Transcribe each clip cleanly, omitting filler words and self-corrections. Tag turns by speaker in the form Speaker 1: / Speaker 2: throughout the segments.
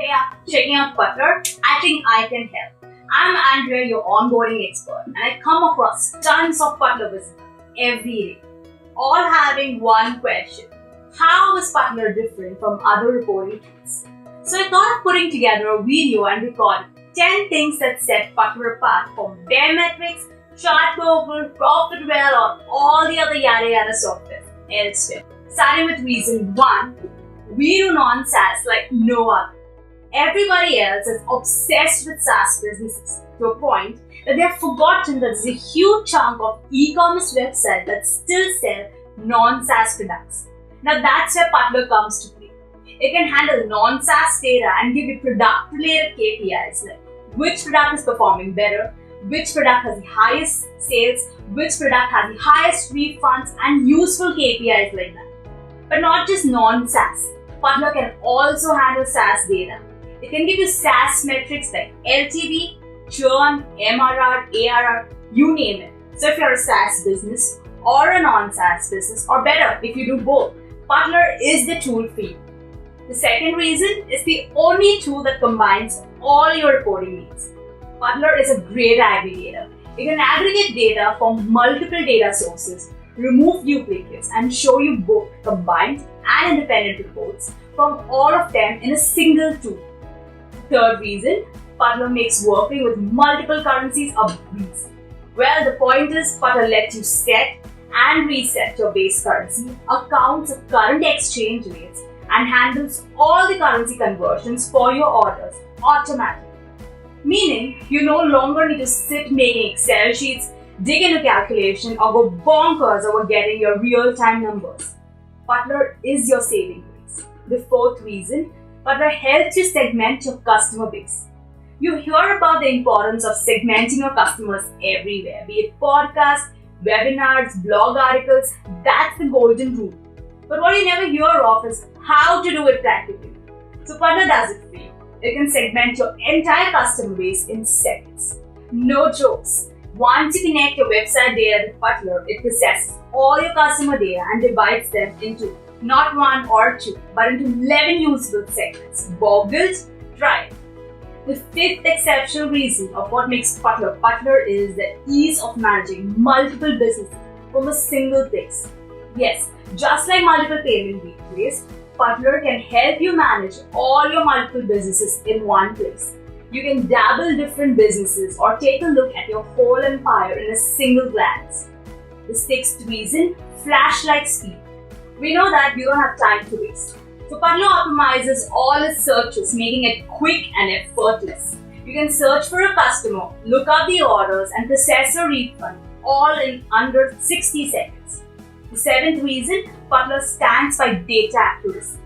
Speaker 1: Hey, checking out Butler. I think I can help. I'm Andrea, your onboarding expert, and I come across tons of Butler visitors every day, all having one question: how is Butler different from other reporting tools? So I thought of putting together a video and record 10 things that set Butler apart from Baremetrics, Chartmogul, Profitwell, or all the other yada yada software elsewhere. Starting with reason 1, we do non-SaaS like no other. Everybody else is obsessed with SaaS businesses to a point that they have forgotten that there's a huge chunk of e-commerce websites that still sell non-SaaS products. Now that's where Butler comes to play. It can handle non-SaaS data and give you product-related KPIs like which product is performing better, which product has the highest sales, which product has the highest refunds, and useful KPIs like that. But not just non-SaaS. Butler can also handle SaaS data. It can give you SaaS metrics like LTV, churn, MRR, ARR, you name it. So if you're a SaaS business or a non-SaaS business, or better, if you do both, Butler is the tool for you. The second reason is the only tool that combines all your reporting needs. Butler is a great aggregator. It can aggregate data from multiple data sources, remove duplicates, and show you both combined and independent reports from all of them in a single tool. Third reason, Butler makes working with multiple currencies a breeze. Well, the point is, Butler lets you set and reset your base currency, accounts of current exchange rates, and handles all the currency conversions for your orders automatically. Meaning, you no longer need to sit making Excel sheets, dig into calculation, or go bonkers over getting your real-time numbers. Butler is your saving grace. The fourth reason, Butler helps you segment your customer base. You hear about the importance of segmenting your customers everywhere, be it podcasts, webinars, blog articles. That's the golden rule. But what you never hear of is how to do it practically. So Butler does it for you. It can segment your entire customer base in seconds. No jokes. Once you connect your website data with Butler, it processes all your customer data and divides them into not 1 or 2, but into 11 usable segments. Boggled? Try it. The fifth exceptional reason of what makes Butler is the ease of managing multiple businesses from a single place. Yes, just like multiple payment gateways, Butler can help you manage all your multiple businesses in one place. You can dabble different businesses or take a look at your whole empire in a single glance. The sixth reason, flash-like speed. We know that you don't have time to waste. So Butler optimizes all its searches, making it quick and effortless. You can search for a customer, look up the orders, and process a refund, all in under 60 seconds. The seventh reason, Butler stands by data accuracy.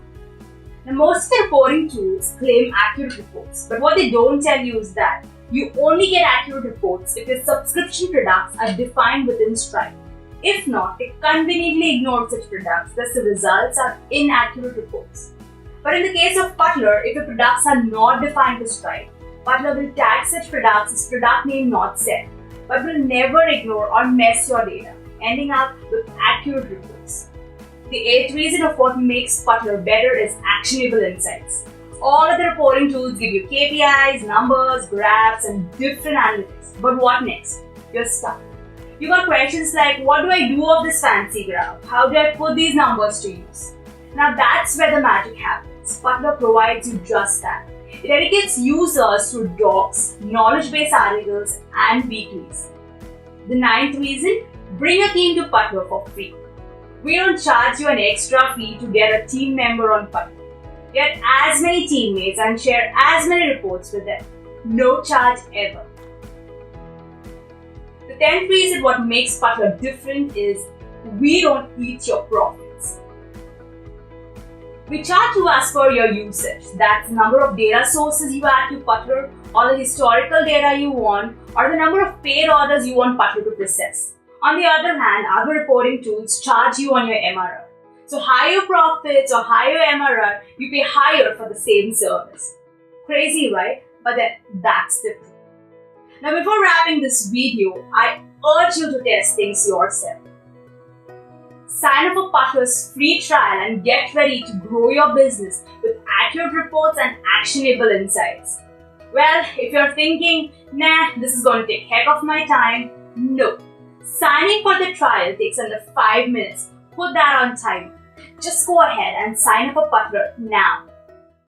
Speaker 1: Now, most of the reporting tools claim accurate reports, but what they don't tell you is that you only get accurate reports if your subscription products are defined within Stripe. If not, they conveniently ignore such products, thus the results are inaccurate reports. But in the case of Butler, if the products are not defined to Stripe, Butler will tag such products as product name not set, but will never ignore or mess your data, ending up with accurate reports. The eighth reason of what makes Butler better is actionable insights. All of the reporting tools give you KPIs, numbers, graphs, and different analytics. But what next? You're stuck. You got questions like, what do I do of this fancy graph? How do I put these numbers to use? Now that's where the magic happens. Butler provides you just that. It educates users through docs, knowledge-based articles, and weeklies. The ninth reason, bring a team to Butler for free. We don't charge you an extra fee to get a team member on Butler. Get as many teammates and share as many reports with them. No charge ever. The 10th reason what makes Butler different is we don't eat your profits. We charge you as per your usage. That's the number of data sources you add to Butler, or the historical data you want, or the number of paid orders you want Butler to process. On the other hand, other reporting tools charge you on your MRR. So higher profits or higher MRR, you pay higher for the same service. Crazy, right? But then that's the truth. Now before wrapping this video, I urge you to test things yourself. Sign up for Butler's free trial and get ready to grow your business with accurate reports and actionable insights. Well, if you're thinking, nah, this is going to take heck of my time, no. Signing for the trial takes under 5 minutes. Put that on timer. Just go ahead and sign up for Putler now.